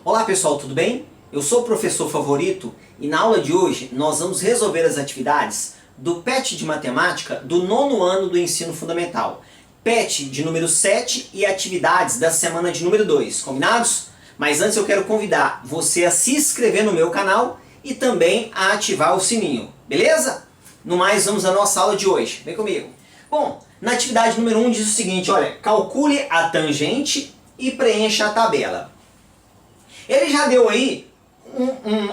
Olá pessoal, tudo bem? Eu sou o professor Favorito e na aula de hoje nós vamos resolver as atividades do PET de Matemática do nono ano do ensino fundamental. PET de número 7 e atividades da semana de número 2, combinados? Mas antes eu quero convidar você a se inscrever no meu canal e também a ativar o sininho, beleza? No mais, vamos à nossa aula de hoje. Vem comigo. Bom, na atividade número 1 diz o seguinte, olha, calcule a tangente e preencha a tabela. Ele já deu aí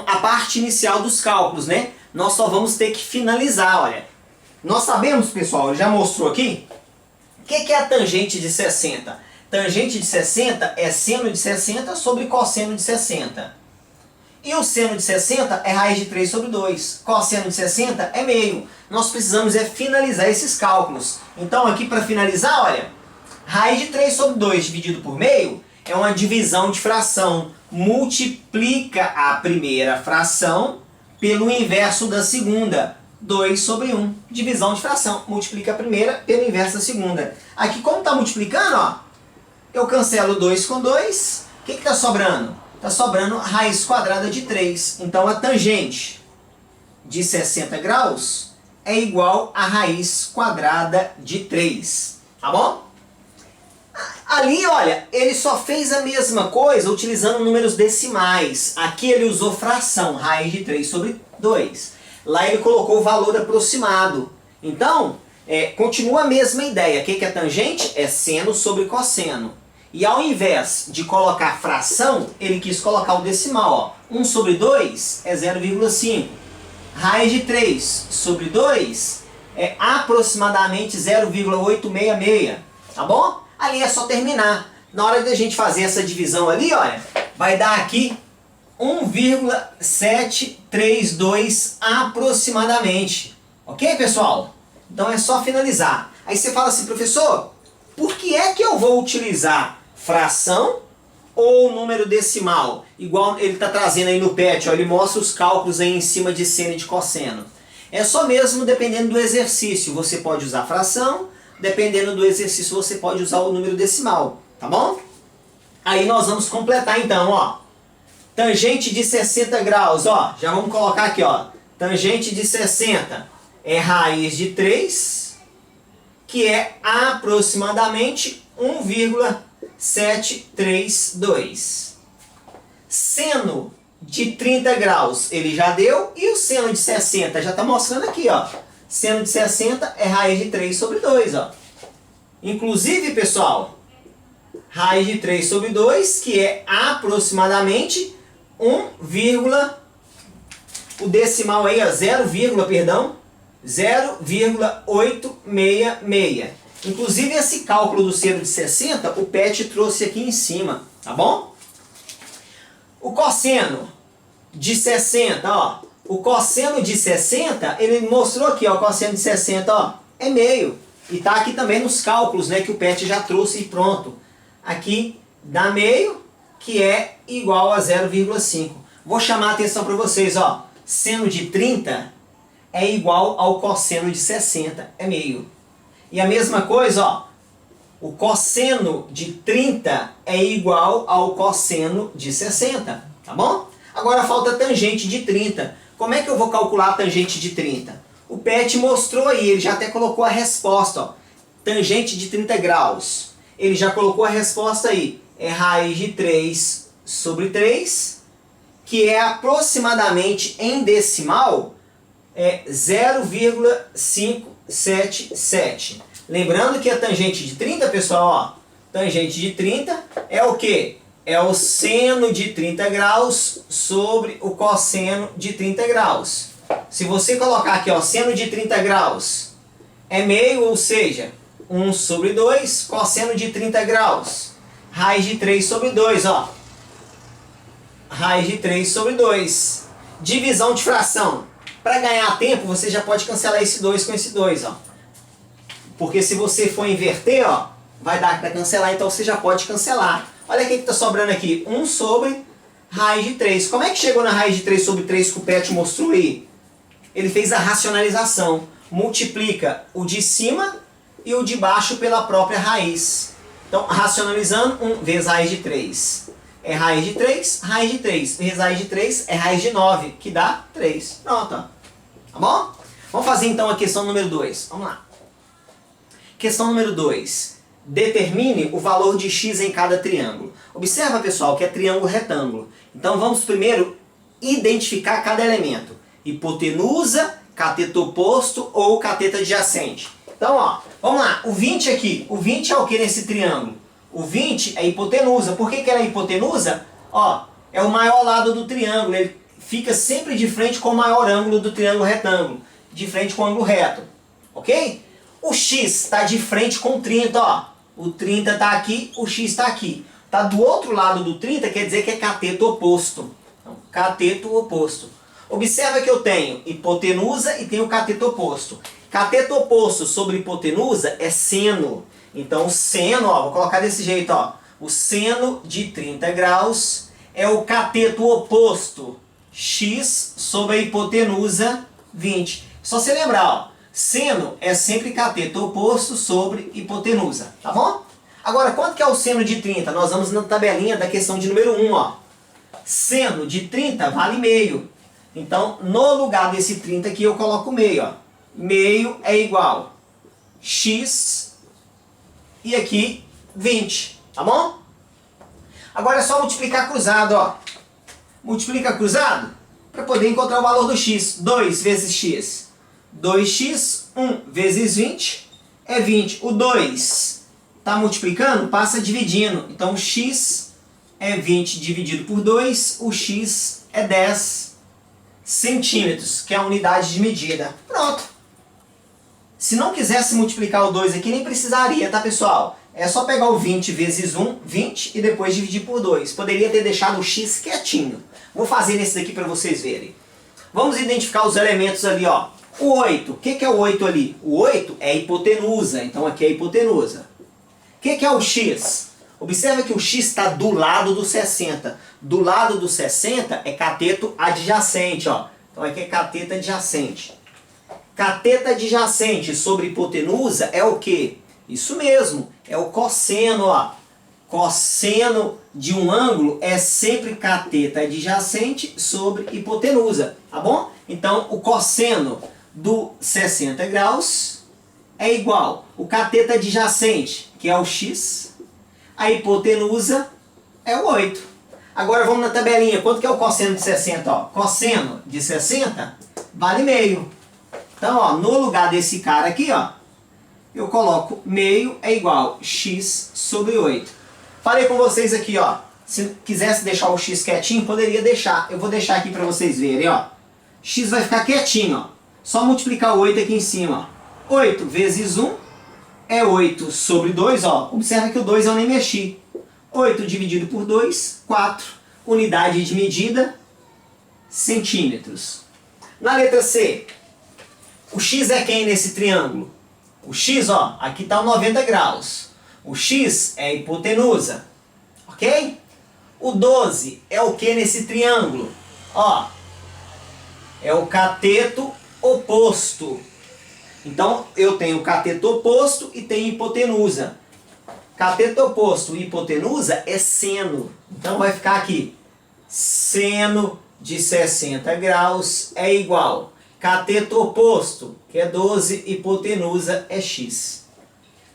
a parte inicial dos cálculos, né? Nós só vamos ter que finalizar, olha. Nós sabemos, pessoal, ele já mostrou aqui, o que é a tangente de 60? Tangente de 60 é seno de 60 sobre cosseno de 60. E o seno de 60 é raiz de 3 sobre 2. Cosseno de 60 é meio. Nós precisamos finalizar esses cálculos. Então aqui para finalizar, olha, raiz de 3 sobre 2 dividido por meio é uma divisão de fração. Multiplica a primeira fração pelo inverso da segunda. 2 sobre 1. Divisão de fração. Multiplica a primeira pelo inverso da segunda. Aqui, como está multiplicando, ó, eu cancelo 2 com 2. O que está sobrando? Está sobrando raiz quadrada de 3. Então, a tangente de 60 graus é igual a raiz quadrada de 3. Tá bom? Ali, olha, ele só fez a mesma coisa utilizando números decimais. Aqui ele usou fração, raiz de 3 sobre 2. Lá ele colocou o valor aproximado. Então, continua a mesma ideia. O que é tangente? É seno sobre cosseno. E ao invés de colocar fração, ele quis colocar o decimal. Ó. 1 sobre 2 é 0,5. Raiz de 3 sobre 2 é aproximadamente 0,866. Tá bom? Ali é só terminar. Na hora da gente fazer essa divisão ali, olha, vai dar aqui 1,732 aproximadamente. Ok, pessoal? Então é só finalizar. Aí você fala assim, professor, por que é que eu vou utilizar fração ou número decimal? Igual ele está trazendo aí no PET, ó, ele mostra os cálculos aí em cima de seno e de cosseno. É só mesmo dependendo do exercício. Você pode usar fração, dependendo do exercício você pode usar o número decimal, tá bom? Aí nós vamos completar então, ó. Tangente de 60 graus, ó, já vamos colocar aqui, ó. Tangente de 60 é raiz de 3, que é aproximadamente 1,732. Seno de 30 graus, ele já deu, e o seno de 60 já está mostrando aqui, ó. Seno de 60 é raiz de 3 sobre 2, ó. Inclusive, pessoal, raiz de 3 sobre 2, que é aproximadamente 1, o decimal aí, ó, 0,866. Inclusive, esse cálculo do seno de 60, o PET trouxe aqui em cima, tá bom? O cosseno de 60, ó. O cosseno de 60, ele mostrou aqui, ó, o cosseno de 60, ó, é meio. E tá aqui também nos cálculos, né, que o PET já trouxe e pronto. Aqui dá meio, que é igual a 0,5. Vou chamar a atenção para vocês, ó. Seno de 30 é igual ao cosseno de 60, é meio. E a mesma coisa, ó. O cosseno de 30 é igual ao cosseno de 60, tá bom? Agora falta a tangente de 30. Como é que eu vou calcular a tangente de 30? O PET mostrou aí, ele já até colocou a resposta, ó. Tangente de 30 graus. Ele já colocou a resposta aí. É raiz de 3 sobre 3, que é aproximadamente em decimal, 0,577. Lembrando que a tangente de 30, pessoal, ó, tangente de 30 é o quê? É o seno de 30 graus sobre o cosseno de 30 graus. Se você colocar aqui, ó, seno de 30 graus é meio, ou seja, 1 sobre 2, cosseno de 30 graus, raiz de 3 sobre 2, ó. Raiz de 3 sobre 2. Divisão de fração. Para ganhar tempo, você já pode cancelar esse 2 com esse 2, ó. Porque se você for inverter, ó, vai dar para cancelar, então você já pode cancelar. Olha o que está sobrando aqui, 1 sobre raiz de 3. Como é que chegou na raiz de 3 sobre 3 que o PET mostrou aí? Ele fez a racionalização. Multiplica o de cima e o de baixo pela própria raiz. Então, racionalizando, 1 vezes raiz de 3. é raiz de 3 vezes raiz de 3 é raiz de 9, que dá 3. Pronto, ó. Tá bom? Vamos fazer então a questão número 2. Vamos lá. Questão número 2. Determine o valor de x em cada triângulo. Observa, pessoal, que é triângulo retângulo. Então vamos primeiro identificar cada elemento. Hipotenusa, cateto oposto ou cateto adjacente. Então, ó, vamos lá. O 20 aqui. O 20 é o que nesse triângulo? O 20 é hipotenusa. Por que ela é hipotenusa? Ó, é o maior lado do triângulo. Ele fica sempre de frente com o maior ângulo do triângulo retângulo. De frente com o ângulo reto. Ok? O x está de frente com 30, ó. O 30 está aqui, o x está aqui. Está do outro lado do 30, quer dizer que é cateto oposto. Então, cateto oposto. Observa que eu tenho hipotenusa e tenho cateto oposto. Cateto oposto sobre hipotenusa é seno. Então, o seno, ó, vou colocar desse jeito, ó. O seno de 30 graus é o cateto oposto. X sobre a hipotenusa 20. Só você lembrar, ó. Seno é sempre cateto oposto sobre hipotenusa, tá bom? Agora, quanto que é o seno de 30? Nós vamos na tabelinha da questão de número 1, ó. Seno de 30 vale meio. Então, no lugar desse 30 aqui, eu coloco meio, ó. Meio é igual x e aqui 20, tá bom? Agora é só multiplicar cruzado, ó. Multiplica cruzado para poder encontrar o valor do x. 2 vezes x. 2x, 1 vezes 20 é 20. O 2 está multiplicando, passa dividindo. Então, o x é 20 dividido por 2. O x é 10 centímetros, que é a unidade de medida. Pronto. Se não quisesse multiplicar o 2 aqui, nem precisaria, tá, pessoal? É só pegar o 20 vezes 1, 20, e depois dividir por 2. Poderia ter deixado o x quietinho. Vou fazer nesse daqui para vocês verem. Vamos identificar os elementos ali, ó. O 8, o que é o 8 ali? O 8 é hipotenusa, então aqui é hipotenusa. O que é o x? Observa que o x está do lado do 60. Do lado do 60 é cateto adjacente, ó. Então aqui é cateto adjacente. Cateto adjacente sobre hipotenusa é o quê? Isso mesmo, é o cosseno, ó. Cosseno de um ângulo é sempre cateto adjacente sobre hipotenusa, tá bom? Então o cosseno do 60 graus é igual o cateto adjacente, que é o x, a hipotenusa é o 8. Agora vamos na tabelinha. Quanto que é o cosseno de 60? Ó? Cosseno de 60 vale meio. Então, ó, no lugar desse cara aqui, ó, eu coloco meio é igual x sobre 8. Falei com vocês aqui, ó, se quisesse deixar o x quietinho, poderia deixar. Eu vou deixar aqui para vocês verem, ó. X vai ficar quietinho, ó. Só multiplicar o 8 aqui em cima, ó. 8 vezes 1 é 8 sobre 2, ó. Observa que o 2 eu nem mexi. 8 dividido por 2, 4. Unidade de medida, centímetros. Na letra C, o x é quem nesse triângulo? O x, ó, aqui está o 90 graus. O x é a hipotenusa, ok? O 12 é o que nesse triângulo? Ó, é o cateto oposto. Então, eu tenho cateto oposto e tenho hipotenusa. Cateto oposto e hipotenusa é seno. Então, vai ficar aqui. Seno de 60 graus é igual. Cateto oposto, que é 12, hipotenusa é x.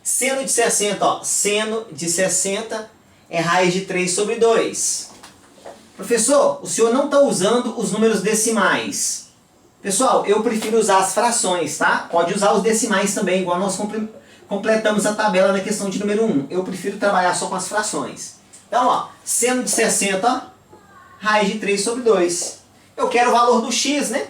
Seno de 60, ó. Seno de 60 é raiz de 3 sobre 2. Professor, o senhor não está usando os números decimais. Pessoal, eu prefiro usar as frações, tá? Pode usar os decimais também, igual nós completamos a tabela na questão de número 1. Eu prefiro trabalhar só com as frações. Então, ó, seno de 60, ó, raiz de 3 sobre 2. Eu quero o valor do x, né?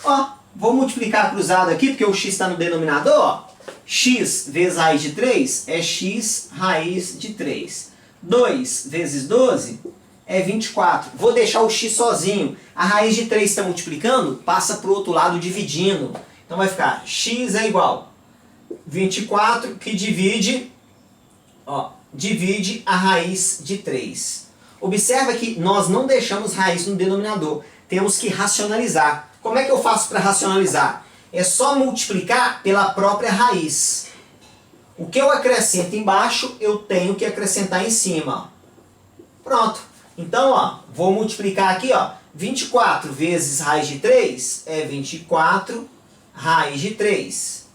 Ó, vou multiplicar cruzado aqui, porque o x está no denominador, ó. X vezes raiz de 3 é x raiz de 3. 2 vezes 12 é 24. Vou deixar o x sozinho. A raiz de 3 está multiplicando, passa para o outro lado dividindo. Então vai ficar x é igual 24, que divide, ó, divide a raiz de 3. Observa que nós não deixamos raiz no denominador. Temos que racionalizar. Como é que eu faço para racionalizar? É só multiplicar pela própria raiz. O que eu acrescento embaixo, eu tenho que acrescentar em cima. Pronto. Então, ó, vou multiplicar aqui, ó. 24 vezes raiz de 3 é 24 raiz de 3.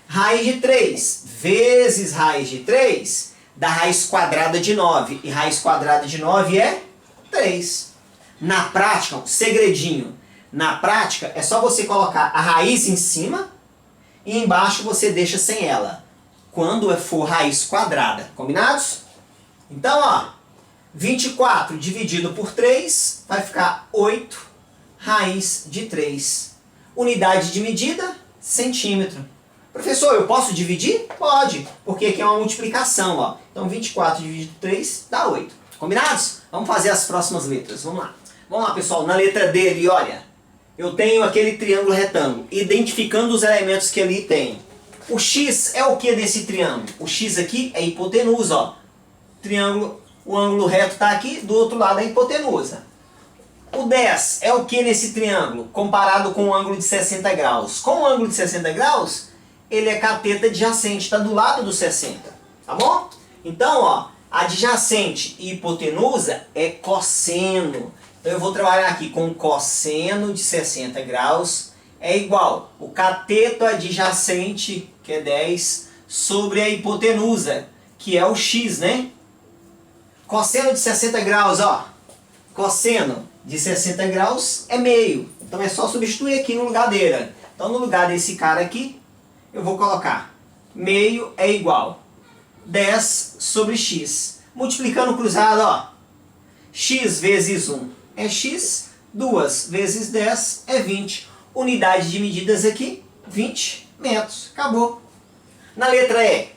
Raiz de 3 vezes raiz de 3 dá raiz quadrada de 9. E raiz quadrada de 9 é 3. Na prática, um segredinho. Na prática, é só você colocar a raiz em cima e embaixo você deixa sem ela. Quando for raiz quadrada. Combinados? Então, ó, 24 dividido por 3 vai ficar 8 raiz de 3. Unidade de medida, centímetro. Professor, eu posso dividir? Pode, porque aqui é uma multiplicação, ó. Então 24 dividido por 3 dá 8. Combinados? Vamos fazer as próximas letras. Vamos lá. Vamos lá, pessoal. Na letra D ali, olha. Eu tenho aquele triângulo retângulo, identificando os elementos que ali tem. O X é o que desse triângulo? O X aqui é hipotenusa, ó. Triângulo, o ângulo reto está aqui, do outro lado é a hipotenusa. O 10 é o que nesse triângulo? Comparado com o ângulo de 60 graus. Com o ângulo de 60 graus, ele é cateta adjacente, está do lado do 60. Tá bom? Então, ó, adjacente e hipotenusa é cosseno. Então eu vou trabalhar aqui com cosseno de 60 graus é igual o cateto adjacente, que é 10, sobre a hipotenusa, que é o x, né? Cosseno de 60 graus, ó. Cosseno de 60 graus é meio. Então é só substituir aqui no lugar dele. Então no lugar desse cara aqui, eu vou colocar meio é igual 10 sobre x. Multiplicando cruzado, ó. X vezes 1 é x, 2 vezes 10 é 20. Unidade de medidas aqui, 20 metros. Acabou. Na letra E,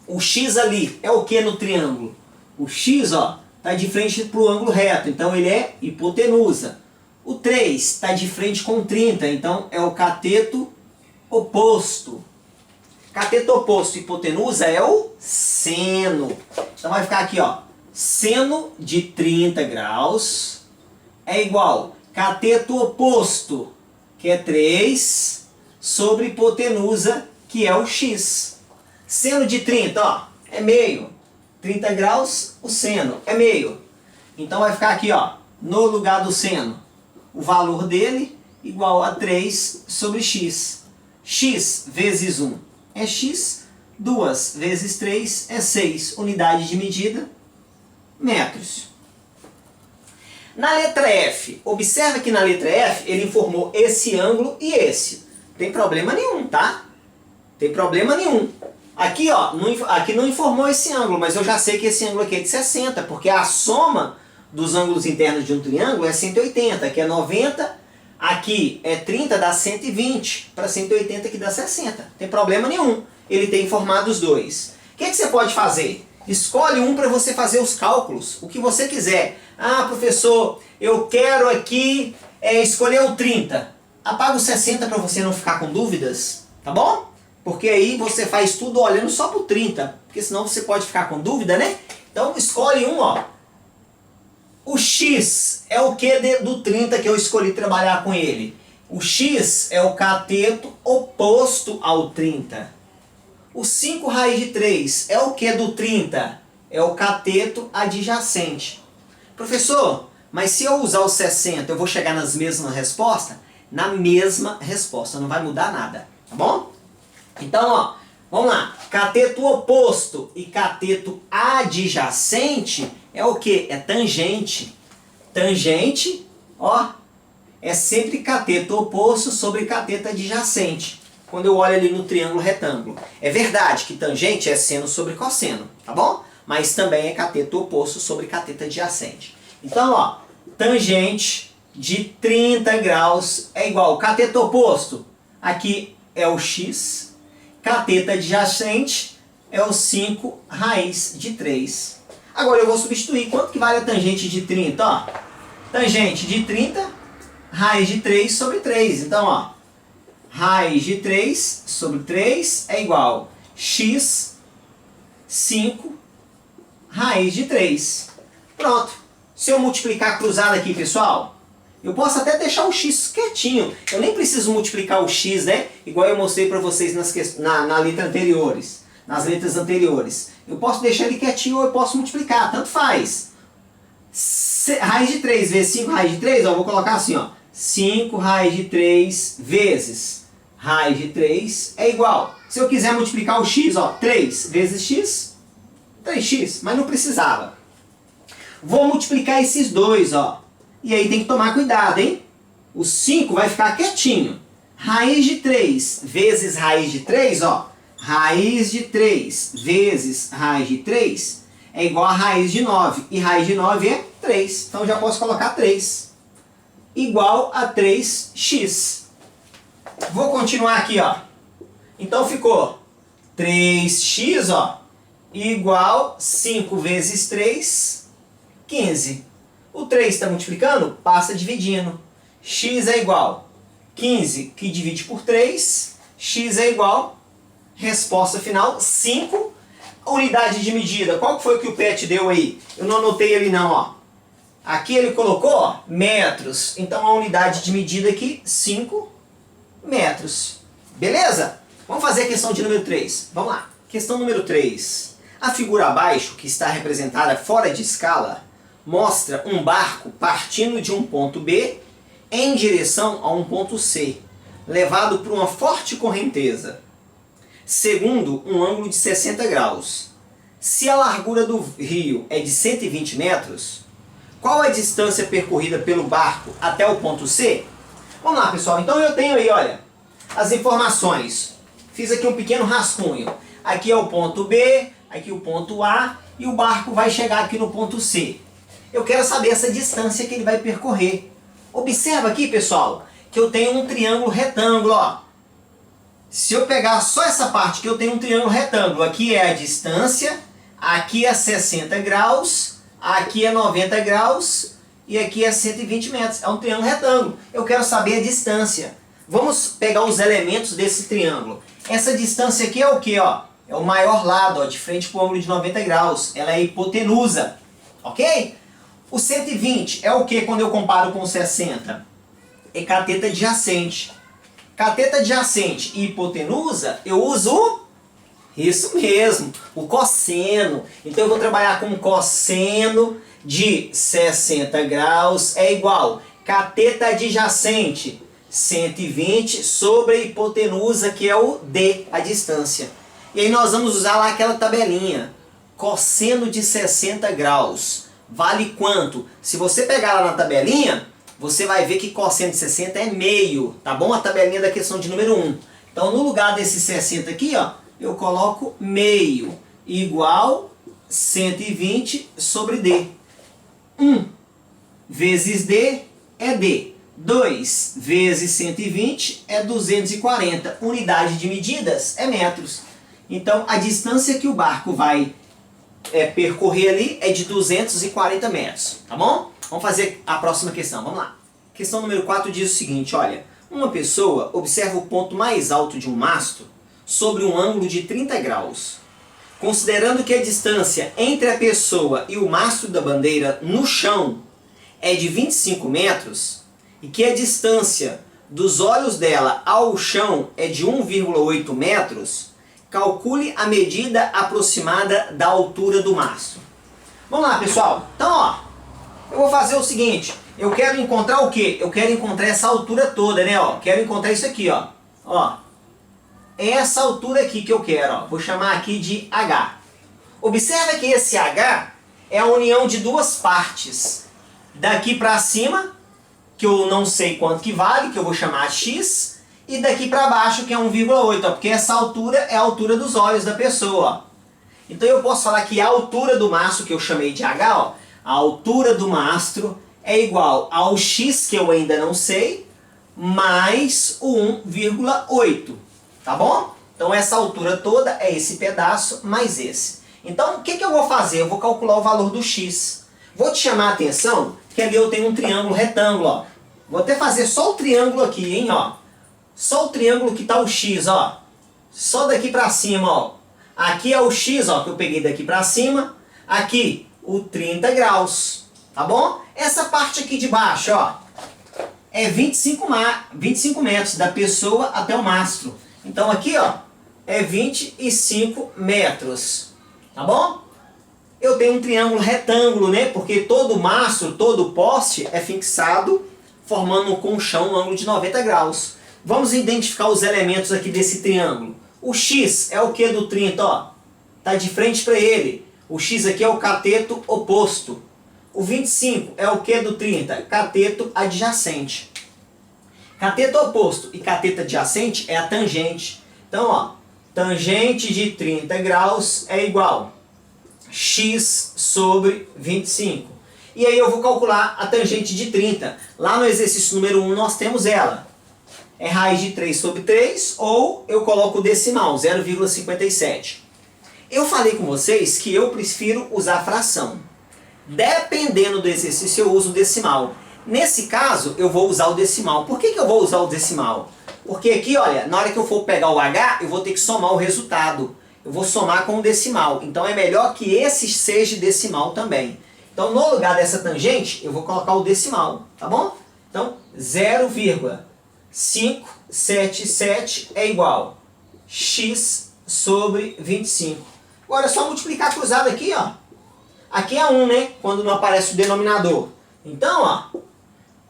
o x ali é o que no triângulo? O x, ó, está de frente para o ângulo reto, então ele é hipotenusa. O 3 está de frente com 30, então é o cateto oposto. Cateto oposto hipotenusa é o seno. Então vai ficar aqui, ó, seno de 30 graus é igual cateto oposto, que é 3, sobre hipotenusa, que é o x. Seno de 30, ó, é meio. 30 graus, o seno é meio. Então vai ficar aqui, ó, no lugar do seno, o valor dele igual a 3 sobre x. X vezes 1 é x, 2 vezes 3 é 6. Unidade de medida, metros. Na letra F, observa que na letra F ele informou esse ângulo e esse. Tem problema nenhum, tá? Tem problema nenhum. Aqui, ó, aqui não informou esse ângulo, mas eu já sei que esse ângulo aqui é de 60, porque a soma dos ângulos internos de um triângulo é 180, que é 90, aqui é 30, dá 120, para 180 que dá 60. Tem problema nenhum. Ele tem informado os dois. O que você pode fazer? Escolhe um para você fazer os cálculos, o que você quiser. Ah, professor, eu quero aqui escolher o 30. Apaga o 60 para você não ficar com dúvidas, tá bom? Porque aí você faz tudo olhando só para o 30, porque senão você pode ficar com dúvida, né? Então escolhe um, ó. O x é o que do 30 que eu escolhi trabalhar com ele? O x é o cateto oposto ao 30. O 5 raiz de 3 é o que do 30? É o cateto adjacente. Professor, mas se eu usar o 60, eu vou chegar nas mesmas respostas? Na mesma resposta, não vai mudar nada, tá bom? Então, ó, vamos lá. Cateto oposto e cateto adjacente é o que? É tangente. Tangente, ó, é sempre cateto oposto sobre cateto adjacente. Quando eu olho ali no triângulo retângulo. É verdade que tangente é seno sobre cosseno, tá bom? Mas também é cateto oposto sobre cateto adjacente. Então, ó, tangente de 30 graus é igual. Cateto oposto, aqui é o x. Cateto adjacente é o 5 raiz de 3. Agora eu vou substituir. Quanto que vale a tangente de 30? Ó, tangente de 30, raiz de 3 sobre 3. Então, ó, raiz de 3 sobre 3 é igual x 5 raiz de 3. Pronto. Se eu multiplicar cruzado aqui, pessoal, eu posso até deixar o x quietinho. Eu nem preciso multiplicar o x, né? Igual eu mostrei para vocês nas letras anteriores. Eu posso deixar ele quietinho ou eu posso multiplicar, tanto faz. Raiz de 3 vezes 5 raiz de 3, ó, eu vou colocar assim, ó. 5 raiz de 3 vezes raiz de 3 é igual. Se eu quiser multiplicar o x, ó, 3 vezes x, 3x, mas não precisava. Vou multiplicar esses dois, ó. E aí tem que tomar cuidado, hein? O 5 vai ficar quietinho. Raiz de 3 vezes raiz de 3, ó. Raiz de 3 vezes raiz de 3 é igual a raiz de 9. E raiz de 9 é 3. Então já posso colocar 3. Igual a 3x. Vou continuar aqui, ó. Então ficou 3x, ó, igual 5 vezes 3, 15. O 3 está multiplicando? Passa dividindo. X é igual 15, que divide por 3. X é igual, resposta final, 5. Unidade de medida, qual foi que o PET deu aí? Eu não anotei ali não, ó. Aqui ele colocou, ó, metros. Então a unidade de medida aqui, 5 metros. Beleza? Vamos fazer a questão de número 3. Vamos lá. Questão número 3. A figura abaixo, que está representada fora de escala, mostra um barco partindo de um ponto B em direção a um ponto C, levado por uma forte correnteza, segundo um ângulo de 60 graus. Se a largura do rio é de 120 metros, qual a distância percorrida pelo barco até o ponto C? Vamos lá, pessoal. Então eu tenho aí, olha, as informações. Fiz aqui um pequeno rascunho. Aqui é o ponto B, aqui o ponto A, e o barco vai chegar aqui no ponto C. Eu quero saber essa distância que ele vai percorrer. Observa aqui, pessoal, que eu tenho um triângulo retângulo, ó. Se eu pegar só essa parte que eu tenho um triângulo retângulo, aqui é a distância, aqui é 60 graus, aqui é 90 graus e aqui é 120 metros. É um triângulo retângulo. Eu quero saber a distância. Vamos pegar os elementos desse triângulo. Essa distância aqui é o que, ó? É o maior lado, ó, de frente para o ângulo de 90 graus. Ela é a hipotenusa, ok? O 120 é o que quando eu comparo com o 60? É cateta adjacente. Cateta adjacente e hipotenusa, eu uso isso mesmo, o cosseno. Então eu vou trabalhar com cosseno de 60 graus é igual cateta adjacente 120 sobre a hipotenusa, que é o D, a distância. E aí nós vamos usar lá aquela tabelinha. Cosseno de 60 graus vale quanto? Se você pegar lá na tabelinha, você vai ver que cosseno de 60 é meio, tá bom? A tabelinha da questão de número 1. Então no lugar desse 60 aqui, ó, eu coloco meio igual 120 sobre D. 1 vezes D é D. 2 vezes 120 é 240. Unidade de medidas é metros. Então a distância que o barco vai percorrer ali é de 240 metros. Tá bom? Vamos fazer a próxima questão. Vamos lá. Questão número 4 diz o seguinte, olha. Uma pessoa observa o ponto mais alto de um mastro sobre um ângulo de 30 graus. Considerando que a distância entre a pessoa e o mastro da bandeira no chão é de 25 metros e que a distância dos olhos dela ao chão é de 1,8 metros, calcule a medida aproximada da altura do mastro. Vamos lá, pessoal. Então, ó, eu vou fazer o seguinte. Eu quero encontrar o quê? Eu quero encontrar essa altura toda, né? Ó, quero encontrar isso aqui, ó. Ó. É essa altura aqui que eu quero, ó. Vou chamar aqui de H. Observa que esse H é a união de duas partes. Daqui para cima, que eu não sei quanto que vale, que eu vou chamar X, e daqui para baixo, que é 1,8, ó, porque essa altura é a altura dos olhos da pessoa, ó. Então eu posso falar que a altura do mastro, que eu chamei de H, ó, a altura do mastro é igual ao X, que eu ainda não sei, mais o 1,8. Tá bom? Então essa altura toda é esse pedaço mais esse. Então o que eu vou fazer? Eu vou calcular o valor do X. Vou te chamar a atenção que ali eu tenho um triângulo retângulo, ó. Vou até fazer só o triângulo aqui, hein, ó. Só o triângulo que tá o X, ó. Só daqui pra cima, ó. Aqui é o X, ó, que eu peguei daqui pra cima. Aqui, o 30 graus. Tá bom? Essa parte aqui de baixo, ó, é 25 metros da pessoa até o mastro. Então aqui, ó, é 25 metros. Tá bom? eu tenho um triângulo retângulo, né? Porque todo mastro, todo poste é fixado formando um colchão, um ângulo de 90 graus. Vamos identificar os elementos aqui desse triângulo. O X é o que do 30? Ó, tá de frente para ele. O X aqui é o cateto oposto. O 25 é o que do 30? Cateto adjacente. Cateto oposto e cateto adjacente é a tangente. Então, ó, tangente de 30 graus é igual a x sobre 25. E aí eu vou calcular a tangente de 30. Lá no exercício número 1 nós temos ela. É raiz de 3 sobre 3, ou eu coloco o decimal, 0,57. Eu falei com vocês que eu prefiro usar fração. Dependendo do exercício eu uso o decimal. Nesse caso eu vou usar o decimal. Por que eu vou usar o decimal? Porque aqui, olha, na hora que eu for pegar o H, eu vou ter que somar o resultado. Eu vou somar com o decimal. Então é melhor que esse seja decimal também. Então no lugar dessa tangente, eu vou colocar o decimal, tá bom? Então 0,577 é igual a x sobre 25. Agora é só multiplicar cruzado aqui, ó. Aqui é 1, né? Quando não aparece o denominador. Então, ó,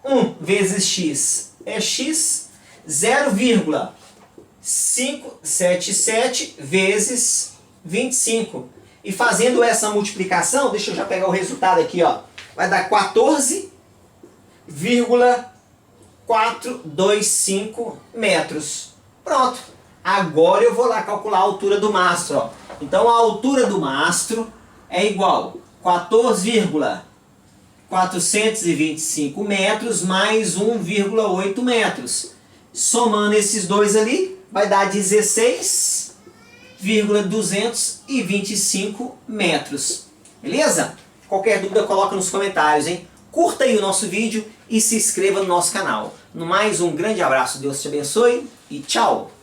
1 vezes x é x, 0,577 vezes 25. E fazendo essa multiplicação, deixa eu já pegar o resultado aqui, ó. Vai dar 14,425 metros. Pronto. Agora eu vou lá calcular a altura do mastro, ó. Então a altura do mastro é igual a 14,425 metros mais 1,8 metros. Somando esses dois ali, vai dar 16,225 metros. Beleza? Qualquer dúvida coloca nos comentários, hein? Curta aí o nosso vídeo e se inscreva no nosso canal. No mais, um grande abraço, Deus te abençoe e tchau!